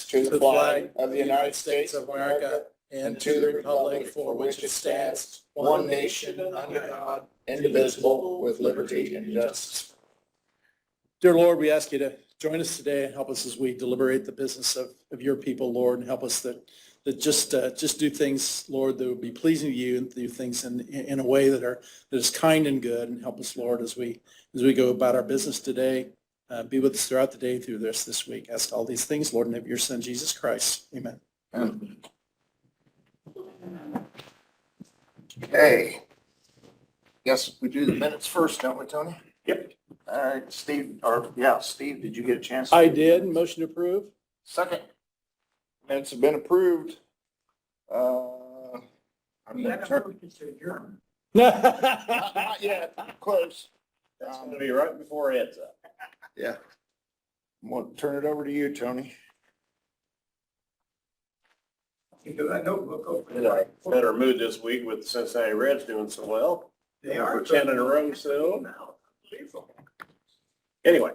to the flag of the United States of America and to the republic for which it stands, one nation under God, indivisible, with liberty and justice. Dear Lord, we ask you to join us today and help us as we deliberate the business of your people, Lord, and help us that just do things, Lord, that would be pleasing to you, and do things in a way that is kind and good, and help us, Lord, as we go about our business today. Be with us throughout the day through this week. Ask all these things, Lord, in the name of your Son, Jesus Christ. Amen. Okay. Guess we do the minutes first, don't we, Tony? Yep. All right, Steve, Steve, did you get a chance? I did. Motion to approve. Second. Minutes have been approved. I'm gonna turn. Not yet, close. That's gonna be right before Ed's up. Yeah. I'm gonna turn it over to you, Tony. In a better mood this week with the Cincinnati Reds doing so well. They are. For 10 in a row, so. Anyway,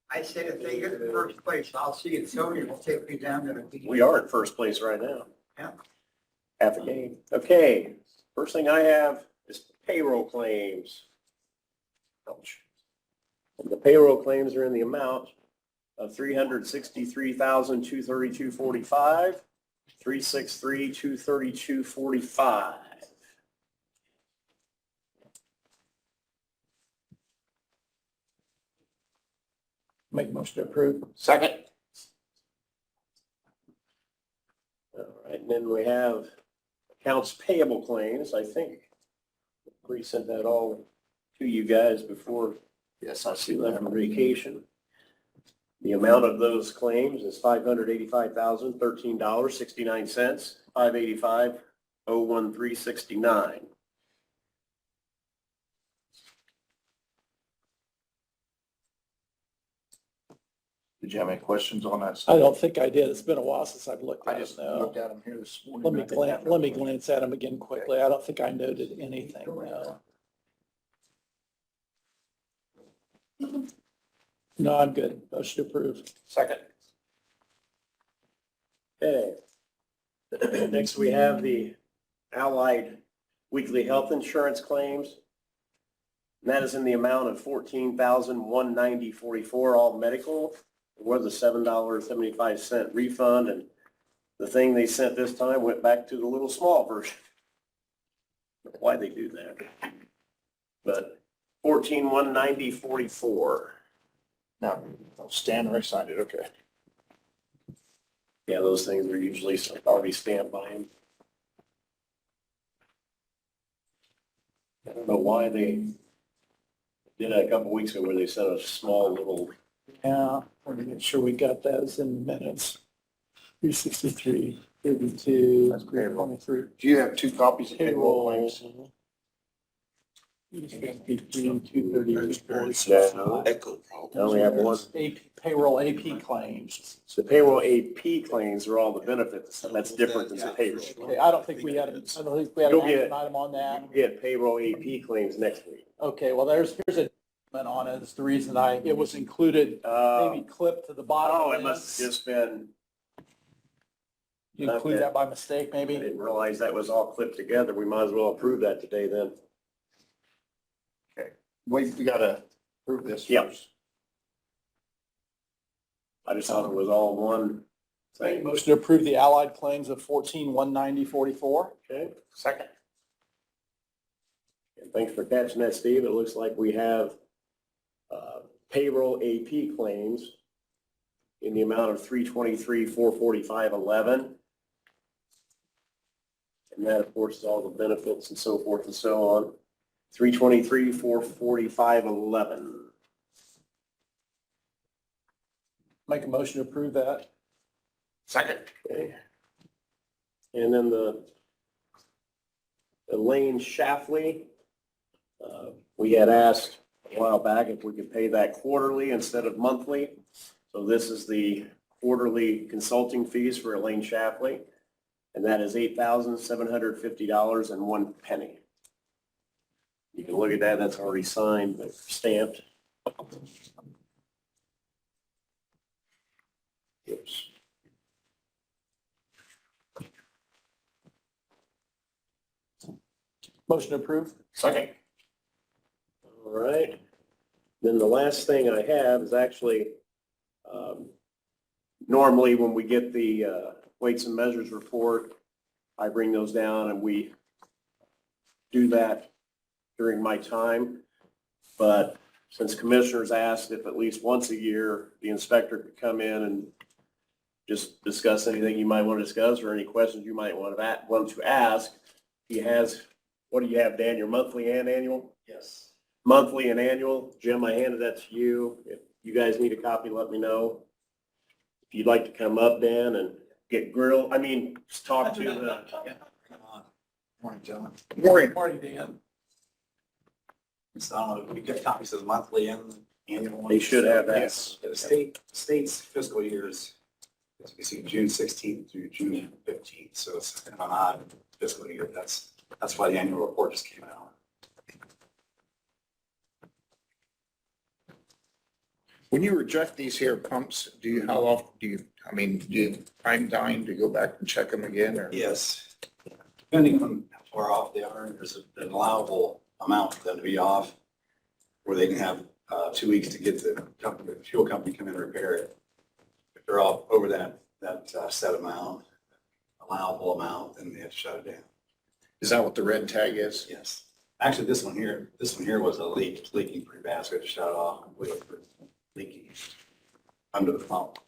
I said if they get in first place, I'll see if Tony will take me down to the. we are in first place right now. Yeah. Half a game. Okay, first thing I have is payroll claims. Ouch. And the payroll claims are in the amount of $363,232.45, $363,232.45. Make motion to approve. Second. All right, and then we have accounts payable claims. I think we sent that all to you guys before Yes, I see you left that. for vacation. The amount of those claims is $585,013.69, $585,013.69. Did you have any questions on that? I Steve? don't think I did. It's been a while since I've looked I at just it now. looked at them here this morning. Let me glance at them again quickly. I don't think I noted anything, no. No, I'm good. Motion to approve. Second. Okay. Next, we have the Allied weekly health insurance claims. And that is in the amount of $14,190.44, all medical. It was a $7.75 refund, and the thing they sent this time went back to the little small version. Don't know why they do that. But $14,190.44. Now, Stan already signed it, okay. Yeah, those things are usually already stamped by him. I don't know why they did that a couple weeks ago where they sent a small little, Yeah, want to make sure we got those in the minutes. 363, 32, That's payroll. 23. Do you have two copies of payroll Payroll. claims? 230, I only have one. Payroll AP claims. So the payroll AP claims are all the benefits. That's different than the payroll. Okay, I don't think we had an You'll action get- item on that. You get payroll AP claims next week. Okay, well, here's a comment on it. It's the reason it was included, maybe clipped to the bottom. Oh, of it must have just been, You include that by mistake, I maybe? didn't realize that was all clipped together. We might as well approve that today then. We gotta prove this Yep. first. I just thought it was all one Make a thing. motion to approve the allied claims of 14,190.44. Okay. Second. And thanks for catching that, Steve. It looks like we have payroll AP claims in the amount of $323,445.11. And that, of course, is all the benefits and so forth and so on. $323,445.11. Make a motion to approve that. Second. Okay. And then the Elaine Shaffley, we had asked a while back if we could pay that quarterly instead of monthly. So this is the quarterly consulting fees for Elaine Shaffley, and that is $8,750.01. You can look at that, that's already signed, but stamped. Oops. Motion approved? Second. All right. Then the last thing I have is actually, normally when we get the weights and measures report, I bring those down and we do that during my time. But since commissioners asked if at least once a year, the inspector could come in and just discuss anything you might want to discuss or any questions you might want to ask. He has, what do you have, Dan, your monthly and annual? Yes. Monthly and annual. Jim, I handed that to you. If you guys need a copy, let me know. If you'd like to come up, Dan, and get grilled, just talk to the, Come on. Morning, gentlemen. Morning. Morning, Dan. So I don't know, we get copies of the monthly and the annual one. they should have that. Yes. The state's fiscal years, as you can see, June 16th through June 15th. So it's kind of an odd fiscal year. That's why the annual report just came out. When you reject these here pumps, how often do you prime time to go back and check them again, or? Yes. Depending on how far off they are, there's an allowable amount for them to be off, where they can have 2 weeks to get the fuel company come in and repair it. If they're off over that set amount, allowable amount, then they have to shut it down. Is that what the red tag is? Yes. Actually, this one here was a leak. It's leaking pretty bad, so we had to shut it off completely for leaking under the pump.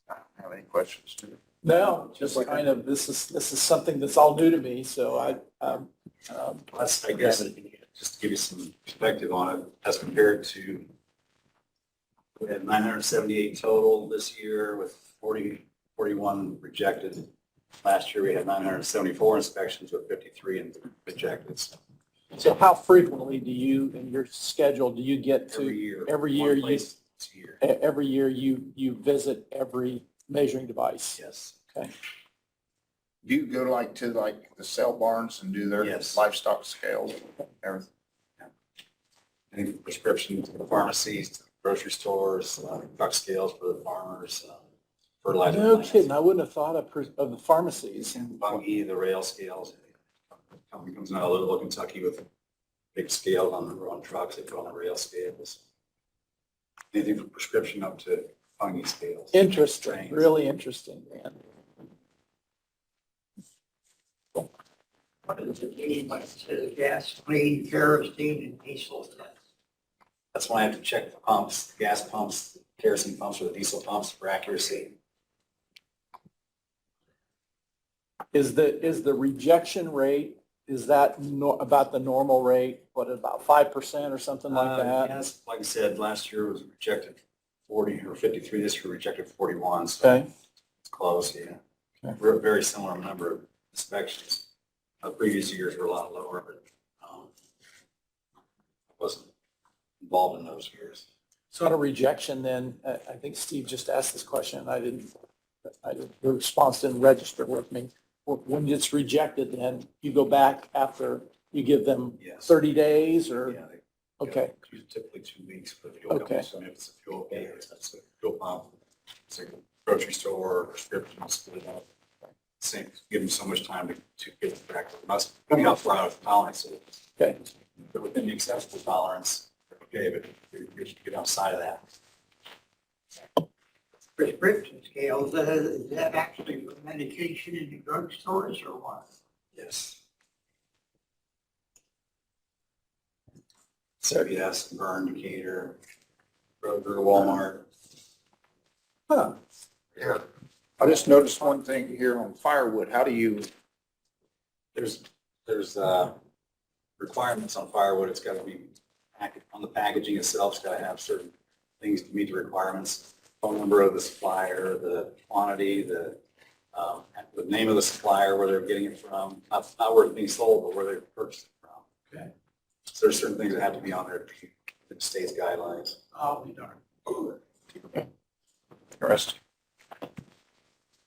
I don't have any questions. No, just kind of, this is something that's all new to me, so That's, I guess, just to give you some perspective on it, as compared to, we had 978 total this year with 41 rejected. Last year, we had 974 inspections with 53 rejected. So how frequently do you, in your schedule, do you get to? Every year. Every year one you, place this year. every year you visit every measuring device? Yes. Okay. Do you go to the sale barns and do their Yes. livestock scales, everything? Any prescriptions to the pharmacies, grocery stores, truck scales for the farmers, fertilizer. No plants. kidding, I wouldn't have thought of the pharmacies. Bungie, the rail scales. Company comes out of Louisville, Kentucky with big scales on trucks, they put on the rail scales. Anything from prescription up to Bungie scales. Interesting, Trains. really interesting, man. What is it, gasoline, kerosene, and diesel test? That's why I have to check the pumps, the gas pumps, kerosene pumps, or the diesel pumps for accuracy. Is the rejection rate, is that about the normal rate? What, about 5% or something like that? Yes, like I said, last year was rejected 40 or 53, this year rejected 41, so Okay, it's close, yeah. Okay. We're a very similar number of inspections. Previous years were a lot lower, but wasn't involved in those years. so on a rejection then, I think Steve just asked this question, and I didn't, the response didn't register with me. When it's rejected, then you go back after you give them Yes. 30 days or, Yeah, they okay, typically 2 weeks for the fuel Okay. company. So if it's a fuel pay, it's a fuel pump, it's a grocery store, prescriptions, split it up. Same, give them so much time to get it back. Depending how far out of tolerance it is. okay. But within the acceptable tolerance, okay, but you should get outside of that. Prescription scales, is that actually for medication in the drugstores or what? Yes. CVS, Burn, Decatur, Kroger, Walmart. Huh. Yeah. I just noticed one thing here on firewood. How do you, There's requirements on firewood. It's got to be on the packaging itself. It's got to have certain things to meet the requirements. Phone number of the supplier, the quantity, the name of the supplier, where they're getting it from, not where it's being sold, but where they're purchased it from. Okay. So there's certain things that have to be on there to keep the state's guidelines. Oh, we darn. interesting.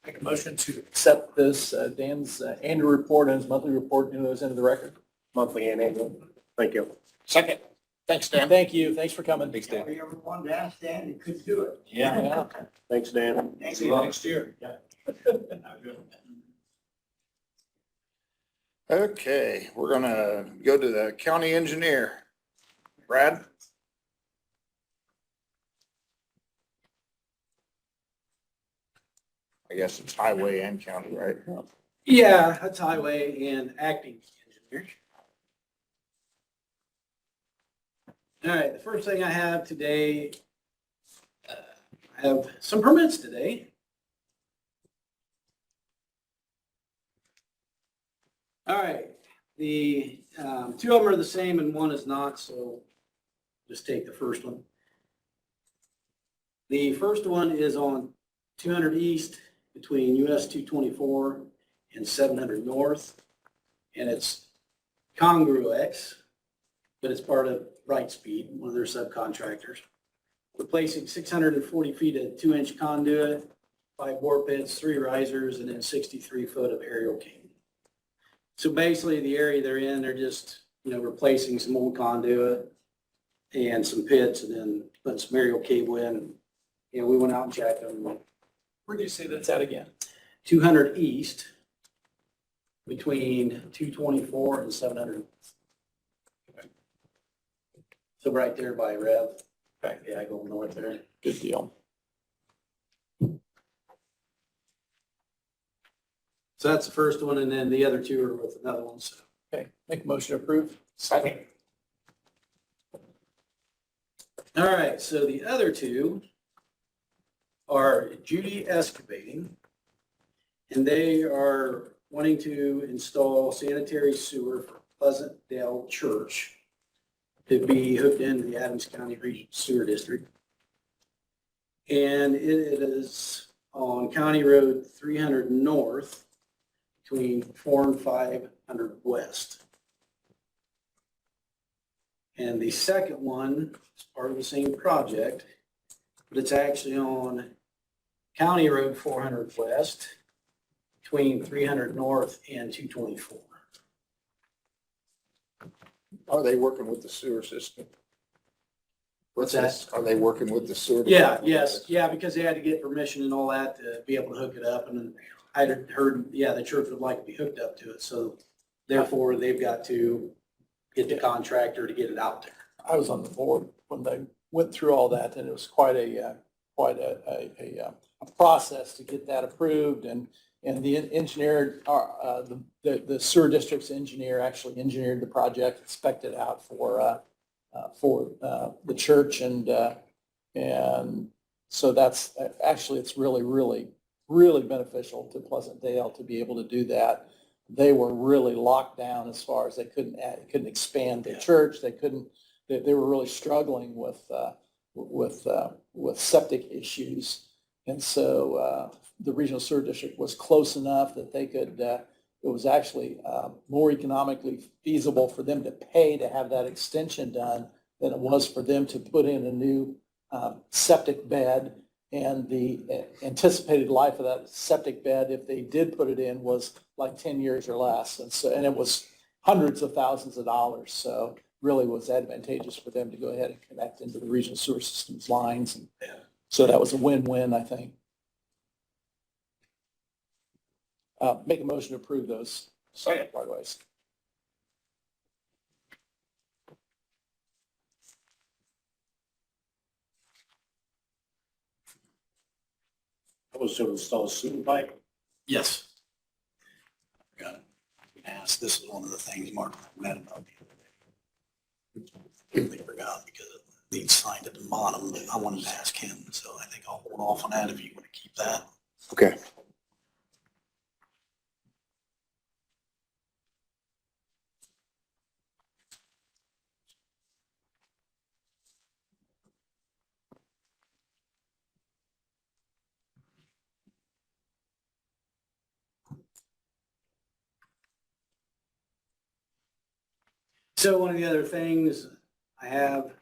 Make a motion to accept this, Dan's annual report and his monthly report, those into the record. Monthly and annual. Thank you. Second. Thanks, Dan. Thank you, thanks for coming. Thanks, We ever wanted to ask Dan, he couldn't do it. Yeah. Thanks, Dan. Thank See you. you next year. Yeah. Okay, we're gonna go to the county engineer. Brad? I guess it's highway and county, right? Yeah, that's highway and acting engineer. All right, the first thing I have today, I have some permits today. All right, the two of them are the same and one is not, so just take the first one. The first one is on 200 East between US 224 and 700 North, and it's Congruex, but it's part of Brightspeed, one of their subcontractors. Replacing 640 feet of 2-inch conduit, 5 bore pits, 3 risers, and then 63 foot of aerial cable. So basically, the area they're in, they're just, replacing some old conduit and some pits, and then putting some aerial cable in. We went out and checked them. Where do you say that's at again? 200 East between 224 and 700. So right there by Rev. Okay. Yeah, going north there. Good deal. So that's the first one, and then the other two are with another one. So Okay, make a motion to approve. Second. all right, so the other two are Judy Excavating, and they are wanting to install sanitary sewer for Pleasantdale Church to be hooked into the Adams County Regional Sewer District. And it is on County Road 300 North between 4 and 500 West. And the second one is part of the same project, but it's actually on County Road 400 West between 300 North and 224. Are they working with the sewer system? What's that? this? Are they working with the sewer? Yeah, department? yes, yeah, because they had to get permission and all that to be able to hook it up. And then I had heard, yeah, the church would like to be hooked up to it. So therefore, they've got to get the contractor to get it out there. I was on the board when they went through all that, and it was quite a process to get that approved. And the engineer, the sewer district's engineer actually engineered the project, spec'd it out for the church, and so that's actually, it's really beneficial to Pleasantdale to be able to do that. They were really locked down as far as they couldn't expand the church. They were really struggling with septic issues. And so the regional sewer district was close enough that they could, it was actually more economically feasible for them to pay to have that extension done than it was for them to put in a new septic bed. And the anticipated life of that septic bed, if they did put it in, was like 10 years or less. And it was hundreds of thousands of dollars. So really was advantageous for them to go ahead and connect into the regional sewer system's lines. And so that was a win-win, I think. Make a motion to approve those right ways. I was to install a sewer pipe. Yes. Got it. Ask, this is one of the things Mark met about the other day. Completely forgot because it needs signed at the bottom, but I wanted to ask him, so I think I'll hold off on that if you want to keep that. Okay. So one of the other things I have,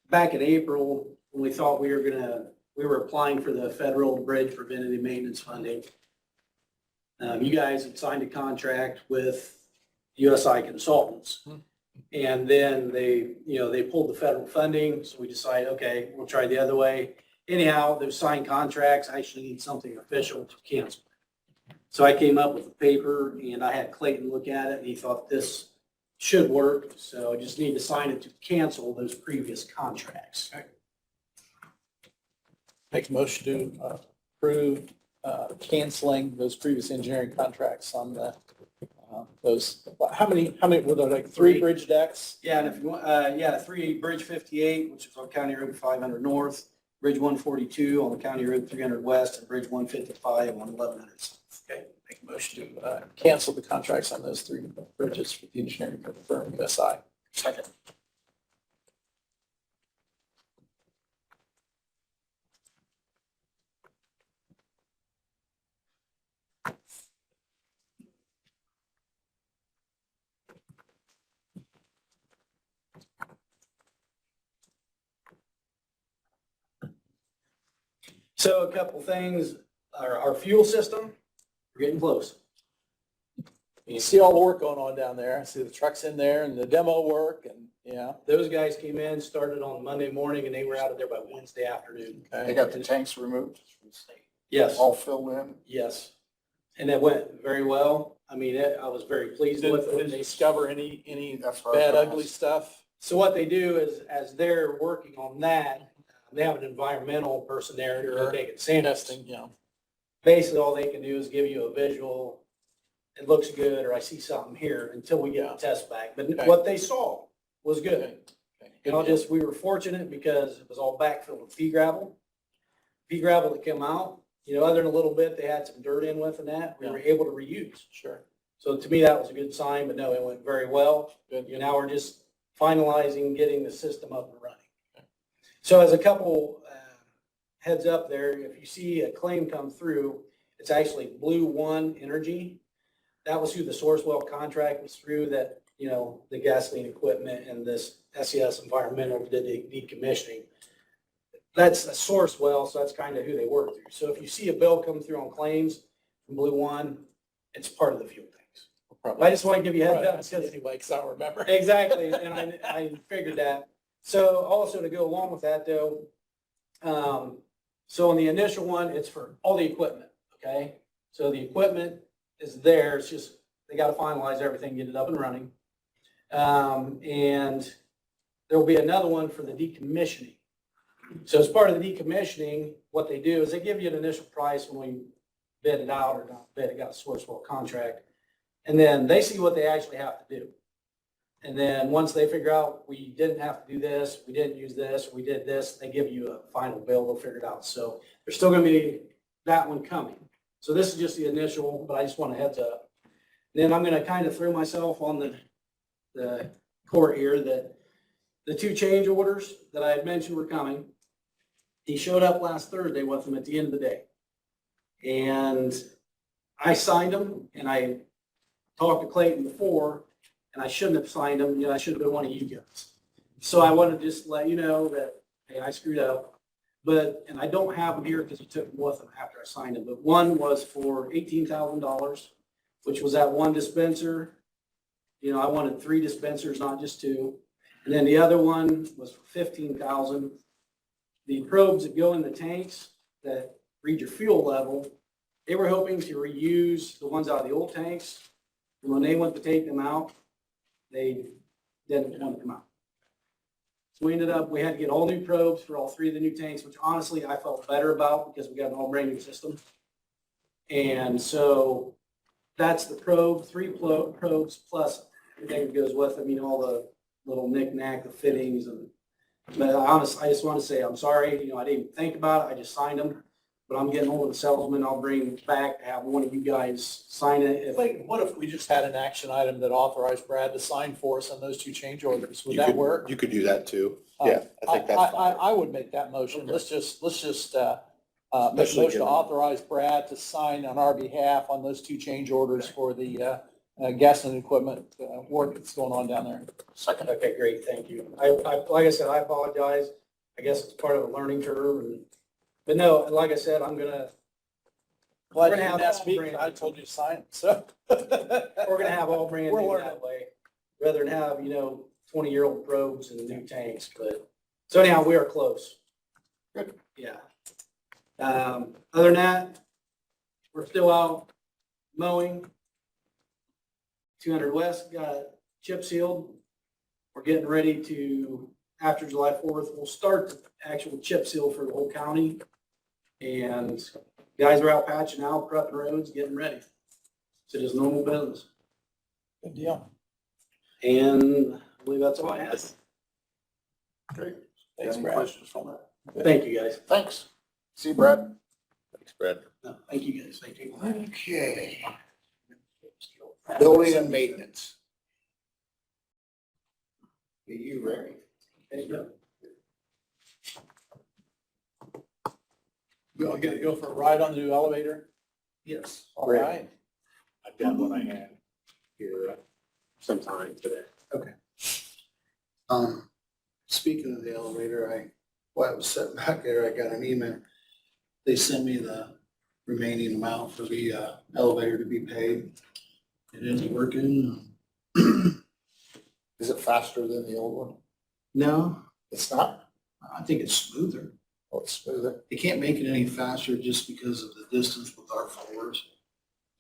back in April, when we thought we were applying for the federal bridge preventative maintenance funding, you guys had signed a contract with USI Consultants. And then they pulled the federal funding, so we decided, okay, we'll try the other way. Anyhow, those signed contracts actually need something official to cancel. So I came up with a paper and I had Clayton look at it and he thought this should work. So I just need to sign it to cancel those previous contracts. Make a motion to approve canceling those previous engineering contracts on the, those, how many, were there like three bridge decks? Yeah, and if you want, yeah, 3 Bridge 58, which is on County Road 500 North, Bridge 142 on County Road 300 West, and Bridge 155 on 1100 South. Okay, make a motion to cancel the contracts on those three bridges with the engineering firm USI. Second. So a couple things, our fuel system, we're getting close. You see all the work going on down there. I see the trucks in there and the demo work and, yeah. Those guys came in, started on Monday morning, and they were out of there by Wednesday afternoon. They got the tanks removed, Yes, all filled in? yes. And it went very well. I mean, I was very pleased with Didn't it. they discover any That's what I was bad, gonna ugly ask. stuff? So what they do is, as they're working on that, they have an environmental person there Sure. taking samples. Testing, you know. Basically, all they can do is give you a visual, it looks good, or I see something here, until we get the test back. But Okay. what they saw was good. Okay. And I'll just, we were fortunate because it was all backfilled with pea gravel. Pea gravel that came out, you know, other than a little bit, they had some dirt in with and that, we were able to reuse. Sure. So to me, that was a good sign, but no, it went very well. Good. You know, now we're just finalizing, getting the system up and running. So as a couple heads up there, if you see a claim come through, it's actually Blue One Energy. That was who the Sourcewell contract was through, that, you know, the gasoline equipment and this SES Environmental did the decommissioning. That's a Sourcewell, so that's kind of who they work through. So if you see a bill come through on claims from Blue One, it's part of the fuel tanks. I just want to give you a heads up because Anyway, because I don't remember. exactly, and I figured that. So also to go along with that though, so on the initial one, it's for all the equipment, okay? So the equipment is there, it's just, they gotta finalize everything, get it up and running. And there will be another one for the decommissioning. So as part of the decommissioning, what they do is they give you an initial price when we bid it out, or not bid it, got a Sourcewell contract. And then they see what they actually have to do. And then once they figure out we didn't have to do this, we didn't use this, we did this, they give you a final bill, they'll figure it out. So there's still gonna be that one coming. So this is just the initial, but I just want a heads up. Then I'm gonna kind of throw myself on the court here that the 2 change orders that I had mentioned were coming. He showed up last Thursday with them at the end of the day. And I signed them, and I talked to Clayton before, and I shouldn't have signed them, you know, I should have been one of you guys. So I wanted to just let you know that, hey, I screwed up. But, and I don't have them here because he took them with him after I signed them, but one was for $18,000, which was that one dispenser. You know, I wanted 3 dispensers, not just 2. And then the other one was for $15,000. The probes that go in the tanks that read your fuel level, they were hoping to reuse the ones out of the old tanks. And when they went to take them out, they didn't want to come out. So we ended up, we had to get all new probes for all 3 of the new tanks, which honestly I felt better about because we got an all brand new system. And so that's the probe, 3 probes plus everything that goes with them, you know, all the little knick-knack, the fittings. And but honestly, I just want to say, I'm sorry, you know, I didn't even think about it. I just signed them. But I'm getting hold of the salesman. I'll bring it back to have one of you guys sign it. If Like, what if we just had an action item that authorized Brad to sign for us on those 2 change orders? Would You that could- work? You could do that too. Uh, Yeah, I think that's fine. I would make that motion. Okay. Let's just make a Especially motion to given- authorize authorize Brad to sign on our behalf on those 2 change orders for the gasoline equipment work that's going on down there. Second. Okay, great, thank you. I, like I said, I apologize. I guess it's part of the learning curve but no, like I said, I'm gonna, Glad We're you gonna didn't have ask me, all 'cause brand- I told you to sign, so. we're gonna have all brand We're new learning. that way, rather than have, you know, 20-year-old probes and new tanks, but, so anyhow, we are close. Good. Yeah. Other than that, we're still out mowing. 200 West got chip sealed. We're getting ready to, after July 4th, we'll start the actual chip seal for the whole county. And guys are out patching out, prepping roads, getting ready. So just normal business. Good deal. And I believe that's all I have. Great. Thanks, Any Brad. questions from that? Thank you, guys. Thanks. See you, Brad. Thanks, Brad. No, thank you, guys. Thank you. Okay. Building and maintenance. Are you ready? There you go. You want to go for a ride on the new elevator? Yes. All right. I've got what I had here sometime today. Speaking of the elevator, while I was sitting back there, I got an email. They sent me the remaining amount for the elevator to be paid. It is working. Is it faster than the old one? No, It's not? I think it's smoother. Oh, it's smoother. They can't make it any faster just because of the distance with our floors.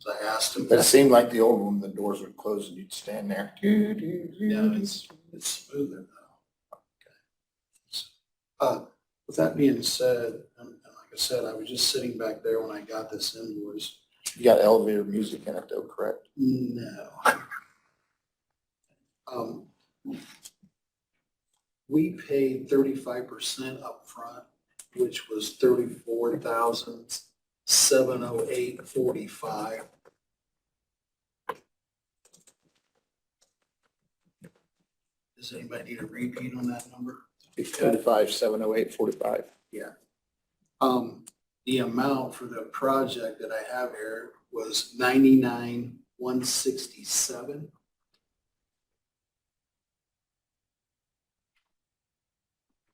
So I asked them. It seemed like the old one, the doors would close and you'd stand there. No, it's smoother now. With that being said, and like I said, I was just sitting back there when I got this invoice. You got elevator music in it though, correct? No. We paid 35% upfront, which was $34,708.45. Does anybody need a repeat on that number? 35,708.45. The amount for the project that I have here was 99,167.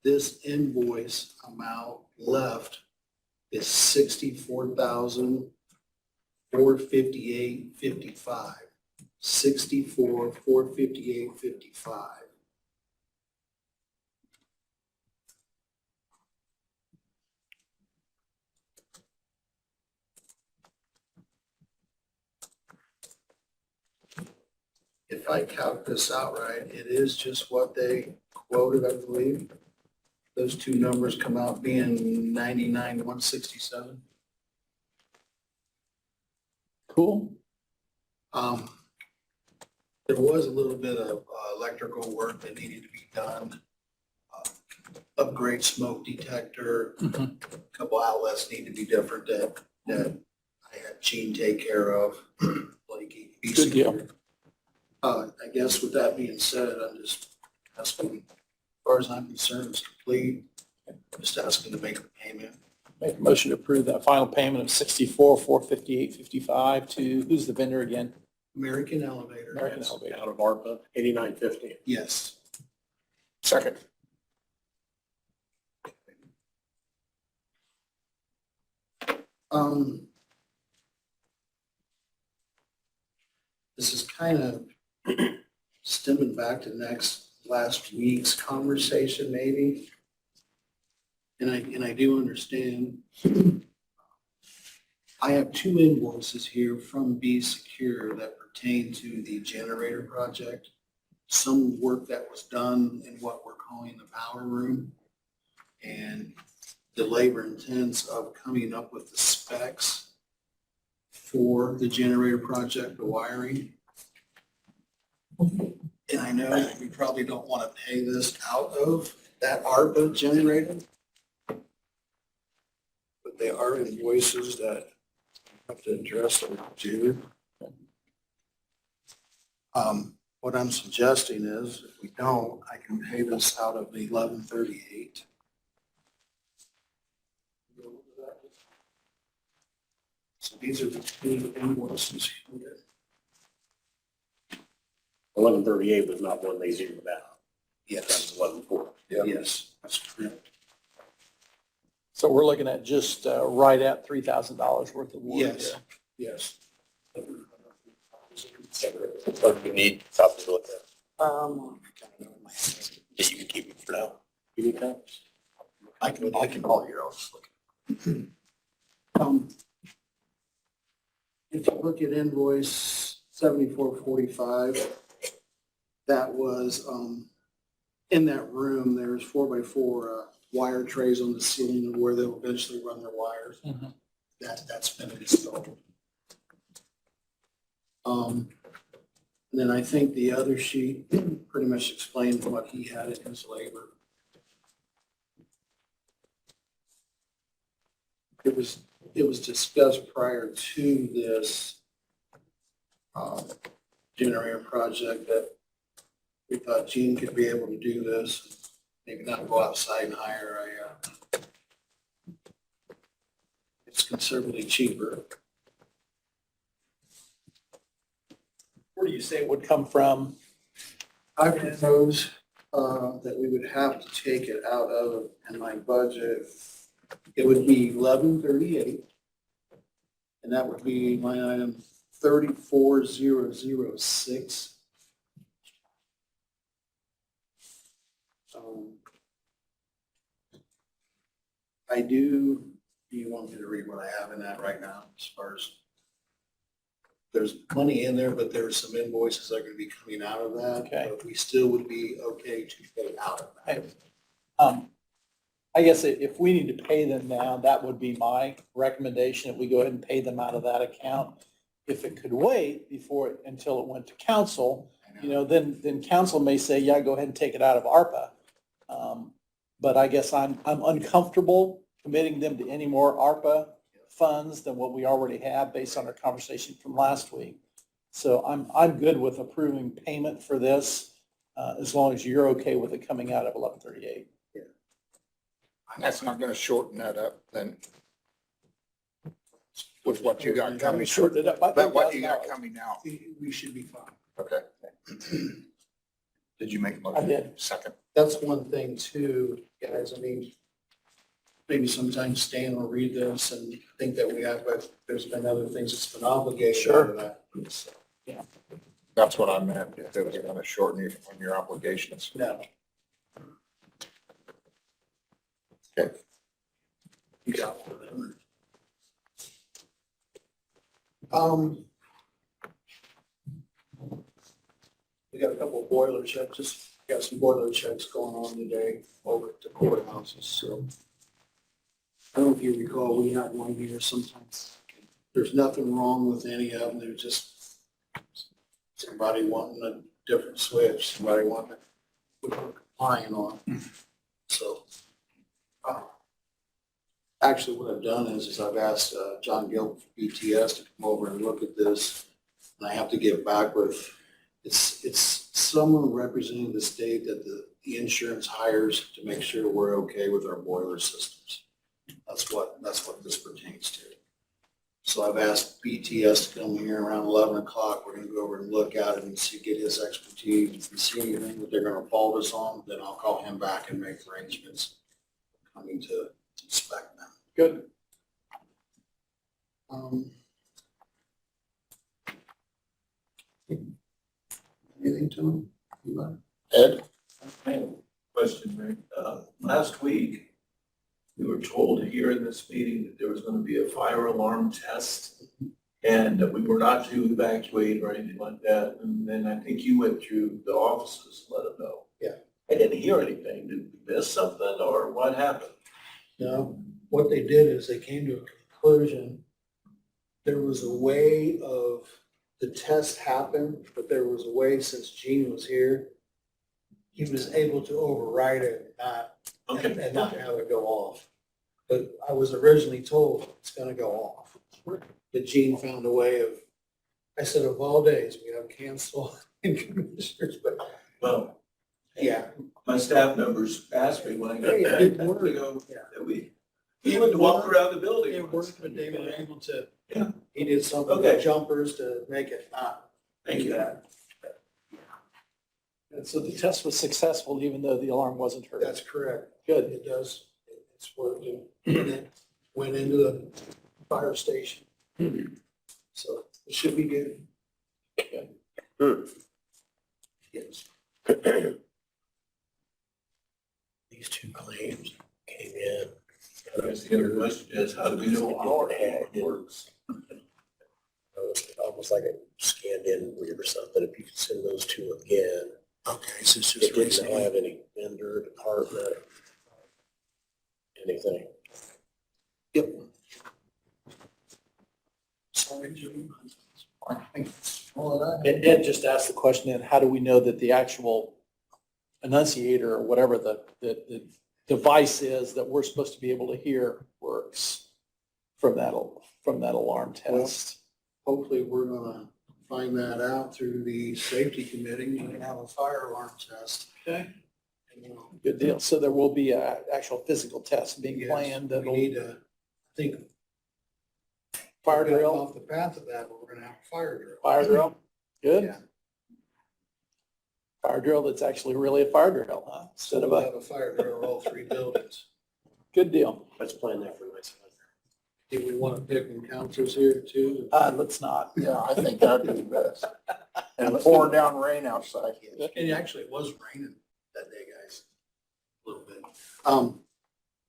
This invoice amount left is 64,458.55. 64,458.55. If I calc this out right, it is just what they quoted, I believe. Those two numbers come out being 99,167. Cool. There was a little bit of electrical work that needed to be done. Upgrade smoke detector, a couple outlets need to be different that I had Gene take care of. Like Good deal. I guess with that being said, I'm just asking, as far as I'm concerned, it's complete. I'm just asking to make a payment. Make a motion to approve that final payment of 64,458.55 to, who's the vendor again? American Elevator. American Elevator. Out of ARPA, 8950. Yes. Second. This is kind of stemming back to last week's conversation maybe. And I do understand. I have two invoices here from Be Secure that pertain to the generator project. Some work that was done in what we're calling the power room, and the labor intense of coming up with the specs for the generator project, the wiring. And I know that we probably don't want to pay this out of that ARPA generator, but they are invoices that have to address or do. What I'm suggesting is, if we don't, I can pay this out of the 1138. So these are the two invoices here. 1138 was not one they zeroed out. That Yes, was 1140. yes, that's correct. So we're looking at just right at $3,000 worth of work. Yes, there. yes. Or do you need copies to look at? Yeah, you can keep it for now. You need copies? I can call here, I'll just look. if you look at invoice 7445, that was, in that room, there's 4x4 wire trays on the ceiling of where they'll eventually run their wires. That's been installed. And then I think the other sheet pretty much explains what he had in his labor. It was discussed prior to this generator project that we thought Gene could be able to do this, maybe not go outside and hire it's considerably cheaper. Where do you say it would come from? I propose that we would have to take it out of, in my budget, it would be 1138. And that would be line item 34006. Do you want me to read what I have in that right now as far as there's money in there, but there's some invoices that are going to be coming out of that. Okay. But we still would be okay to pay out of that. I guess if we need to pay them now, that would be my recommendation, that we go ahead and pay them out of that account. If it could wait until it went to council, then council may say, yeah, go ahead and take it out of ARPA. But I guess I'm uncomfortable committing them to any more ARPA funds than what we already have based on our conversation from last week. So I'm good with approving payment for this, as long as you're okay with it coming out of 1138. That's not gonna shorten that up then. With what you got coming. Shorten it up by But what you got $10,000. coming now. We should be fine. Okay. Did you make a motion? I did. Second. That's one thing too, guys. I mean, maybe sometimes Stan will read this and think that we have, but there's been other things that's been obligated out of that. So, That's what I meant, if it was gonna shorten your obligations. no. Okay. You got one. We got a couple of boiler checks, just got some boiler checks going on today over at the courthouses, so. I don't know if you recall, we had one here sometimes. There's nothing wrong with any of them, they're just somebody wanting a different switch, somebody wanting what we're complying on. So, actually what I've done is I've asked John Gill from BTS to come over and look at this. And I have to get back with, it's someone representing the state that the insurance hires to make sure we're okay with our boiler systems. That's what this pertains to. So I've asked BTS to come here around 11 o'clock. We're gonna go over and look at it and see, get his expertise. If we see anything that they're gonna fault us on, then I'll call him back and make arrangements coming to inspect them. Good. Anything, Tony? Anybody? Ed? Question, Rick. Last week, we were told here in this meeting that there was going to be a fire alarm test and that we were not to evacuate or anything like that. And then I think you went through the offices and let them know. Yeah. I didn't hear anything. Did we miss something or what happened? No, what they did is they came to a conclusion. There was a way of, the test happened, but there was a way, since Gene was here, he was able to override it and not have it go off. But I was originally told it's gonna go off. But Gene found a way of, I said, of all days, we have council and commissioners, but Well, yeah. my staff members asked me when I got Yeah, back it that worked. that we even to walk around the building. It worked, but they were able to, Yeah. he did something Okay. with jumpers to make it not Thank do you. that. And so the test was successful even though the alarm wasn't heard. That's correct. Good. It does, it's working. And it went into the fire station. So it should be good. Yes. These two claims came in. I guess the other question is, how do we know our works? almost like a scanned in read or something, if you could send those two again. Okay, so it's It just didn't recently. have any vendor, department, anything. Yep. I think that's all that I have. And Ed just asked the question, then how do we know that the actual enunciator or whatever the device is that we're supposed to be able to hear works from that alarm test? Hopefully, we're gonna find that out through the safety committee and have a fire alarm test. Okay. And we'll- Good deal. So there will be a actual physical test being Yes, planned we that'll need to, I think. fire we're getting drill, Off the path of that, but we're gonna have a fire drill. fire drill. Good. Yeah. Fire drill that's actually really a fire drill, huh? So Instead of we'll a, have a fire drill all three buildings. good deal. Let's plan that for next month. Do we want to pick them councils here too? Let's not. Yeah, I think that'd be best. And pouring down rain outside. And actually, it was raining that day, guys, a little bit.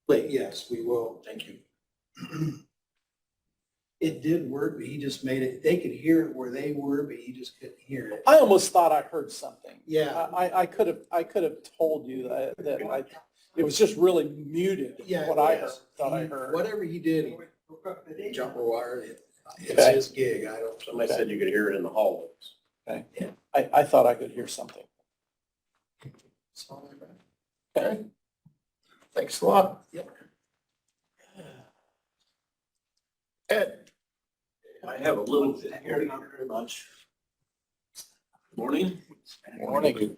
But yes, we will. Thank you. It did work, but he just made it, they could hear it where they were, but he just couldn't hear it. I almost thought I heard something. Yeah. I could have told you it was just really muted, Yeah, what it I was. thought I heard. Whatever he did, he jumper wired, it's Okay. his gig, I don't. Somebody said you could hear it in the hallways. I thought I could hear something. Okay. Thanks a lot. Yep. Ed? I have a little bit here, not very much. Morning. Morning.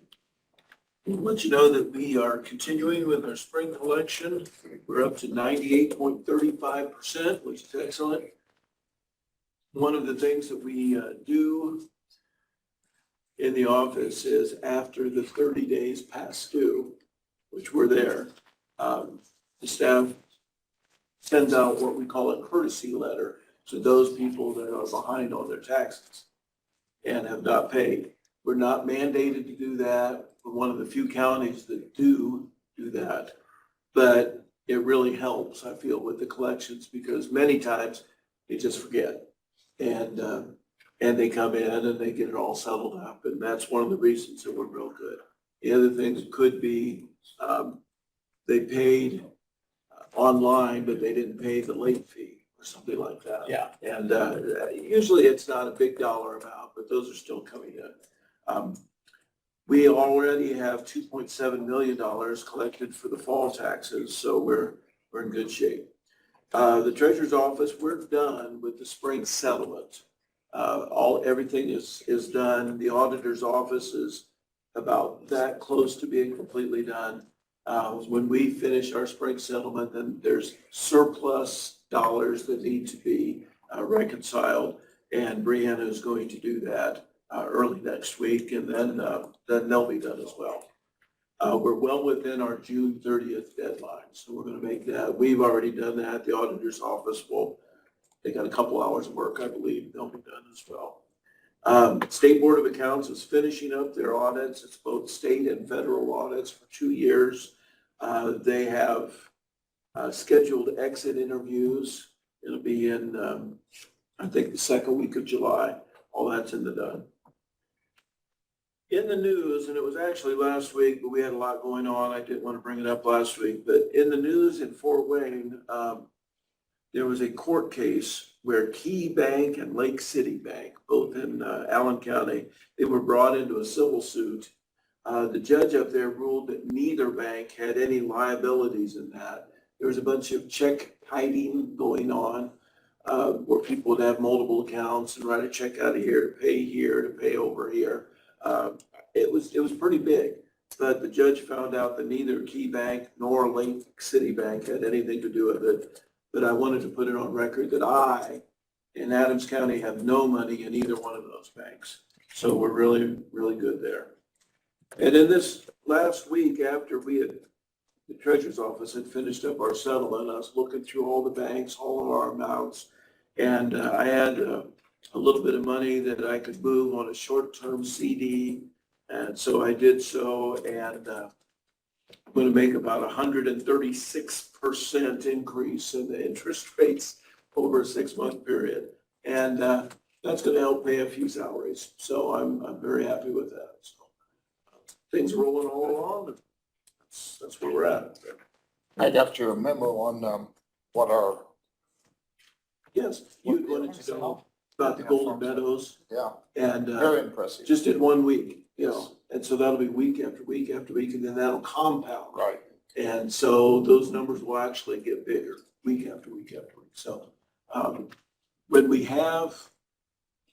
We'll let you know that we are continuing with our spring collection. We're up to 98.35%, which is excellent. One of the things that we do in the office is after the 30 days past due, which we're there, the staff sends out what we call a courtesy letter to those people that are behind on their taxes and have not paid. We're not mandated to do that. We're one of the few counties that do that. But it really helps, I feel, with the collections because many times they just forget. And they come in and they get it all settled up. And that's one of the reasons that we're real good. The other things could be they paid online, but they didn't pay the late fee or something like that. Yeah. And usually it's not a big dollar amount, but those are still coming in. We already have $2.7 million collected for the fall taxes, so we're in good shape. The treasurer's office, we're done with the spring settlement. Everything is done. The auditor's office is about that close to being completely done. When we finish our spring settlement, then there's surplus dollars that need to be reconciled, and Brianna is going to do that early next week, and then they'll be done as well. We're well within our June 30th deadline, so we're going to make that. We've already done that. The auditor's office they got a couple hours of work, I believe. They'll be done as well. State Board of Accounts is finishing up their audits. It's both state and federal audits for 2 years. They have scheduled exit interviews. It'll be in, I think, the second week of July. All that's in the done. In the news, and it was actually last week, but we had a lot going on. I didn't want to bring it up last week, but in the news in Fort Wayne, there was a court case where Key Bank and Lake City Bank, both in Allen County, they were brought into a civil suit. The judge up there ruled that neither bank had any liabilities in that. There was a bunch of check hiding going on where people would have multiple accounts and write a check out of here to pay over here. It was pretty big, but the judge found out that neither Key Bank nor Lake City Bank had anything to do with it. But I wanted to put it on record that I, in Adams County, have no money in either one of those banks. So we're really, really good there. And in this last week, after the treasurer's office had finished up our settlement, I was looking through all the banks, all of our amounts, and I had a little bit of money that I could move on a short-term CD. And so I did so, and I'm going to make about 136% increase in the interest rates over a 6-month period. And that's gonna help pay a few salaries, so I'm very happy with that, so. Things are rolling all along, and that's where we're at. I got you a memo on, what our, Yes, you wanted to know about the Golden Meadows, yeah, and, very impressive. just in 1 week, you know, and so that'll be week after week after week, and then that'll compound. Right. And so those numbers will actually get bigger week after week after week. So, when we have,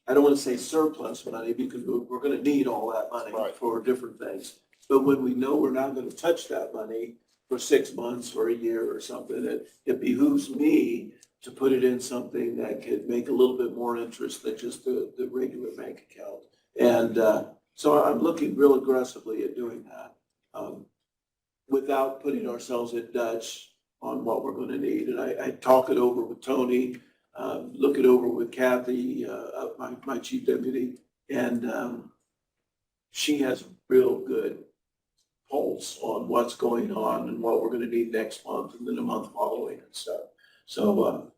I don't want to say surplus money because we're going to need all that money Right. for different things. But when we know we're not going to touch that money for 6 months or a year or something, it behooves me to put it in something that could make a little bit more interest than just the regular bank account. And, so I'm looking real aggressively at doing that, without putting ourselves in Dutch on what we're gonna need. And I talk it over with Tony, look it over with Kathy, my chief deputy, and, she has a real good pulse on what's going on and what we're gonna need next month and then the month following and stuff. So,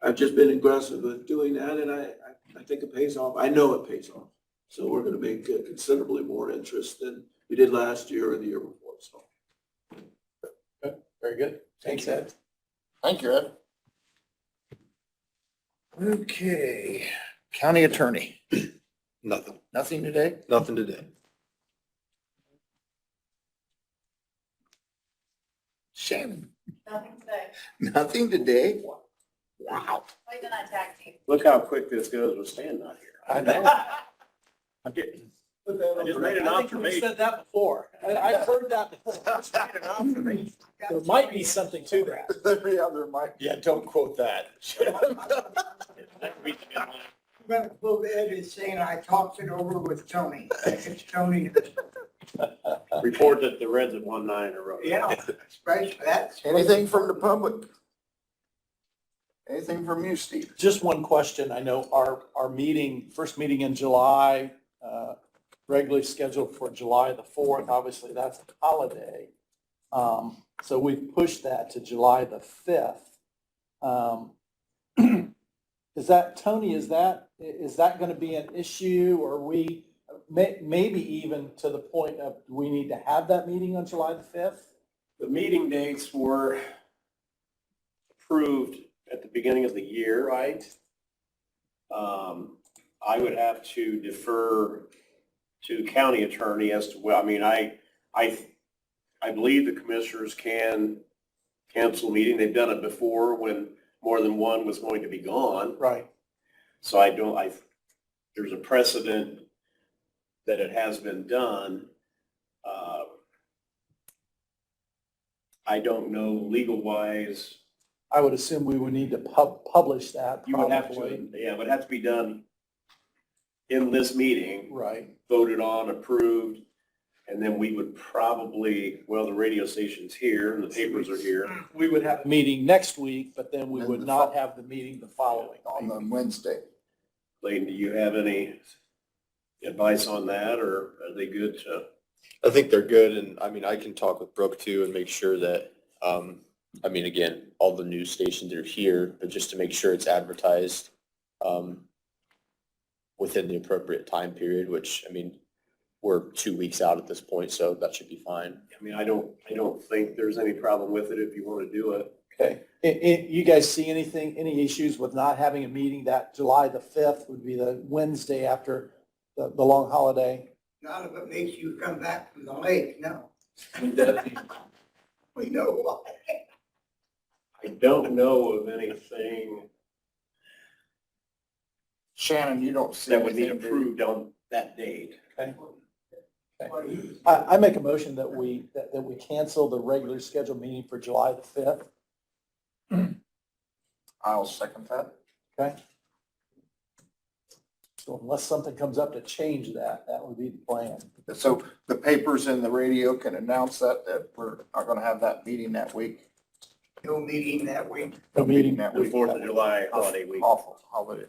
I've just been aggressive with doing that, and I think it pays off. I know it pays off. So we're gonna make considerably more interest than we did last year or the year before, so. Very good. Thanks, Ed. Thank you, Ed. Okay, county attorney, Nothing, nothing today? nothing today. Shannon, Nothing today. nothing today? Wow. Why didn't I tag team? Look how quick this goes with Stan not here. I know. I'm getting, I just made an I think we observation. said that before. I've heard that before. There might be something to that. Every other mic. Yeah, don't quote that. I'm gonna quote Ed as saying I talked it over with Tony. It's Tony. Report that the Reds have won 9 in a row. Yeah, especially that's. Anything from the public? Anything from you, Steve? Just one question. I know our meeting, first meeting in July, regularly scheduled for July the 4th. Obviously, that's a holiday. So we've pushed that to July the 5th. Is that, Tony, is that going to be an issue, or maybe even to the point of, do we need to have that meeting on July the 5th? The meeting dates were approved at the beginning of the year. Right. I would have to defer to county attorney as to, well, I mean, I believe the commissioners can cancel meeting. They've done it before when more than one was going to be gone. Right. So there's a precedent that it has been done. I don't know legal wise. I would assume we would need to publish that You would have probably. to, yeah, it would have to be done in this meeting, Right. voted on, approved, and then we would probably, well, the radio station's here and the papers are here. We would have a meeting next week, but then we And would the not have the meeting the following. On Wednesday. Clayton, do you have any advice on that, or are they good to? I think they're good, and I mean, I can talk with Brooke too and make sure that, I mean, again, all the news stations are here, but just to make sure it's advertised, within the appropriate time period, which, I mean, we're 2 weeks out at this point, so that should be fine. I mean, I don't think there's any problem with it if you want to do it. Okay. You guys see any issues with not having a meeting that July the 5th would be the Wednesday after the long holiday? None of it makes you come back from the lake, no. We know why. I don't know of anything Shannon, you don't see that would need anything, do you? approved on that date. Okay. I make a motion that we cancel the regular scheduled meeting for July the 5th. I'll second that. Okay? So unless something comes up to change that would be the plan. So the papers and the radio can announce that we're not gonna have that meeting that week. No meeting that week. No meeting that The week. 4th of July holiday week. Awful holiday.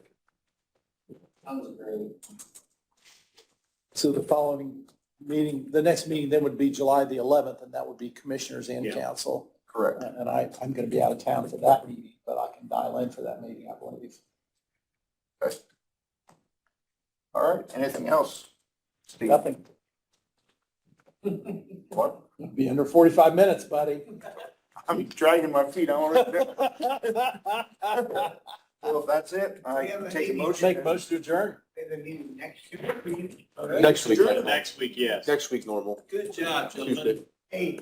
So the following meeting, the next meeting then would be July the 11th, and that would be commissioners and Yeah. council. Correct. And I'm going to be out of town for that meeting, but I can dial in for that meeting, I believe. Okay. All right, anything else? Steve? Nothing. What? Be under 45 minutes, buddy. I'm dragging my feet. I want to. Well, if that's it, I take a motion. Make a motion to adjourn. The meeting next week. Next week. Next week, yes. Next week, normal. Good job, Tuesday. Hey,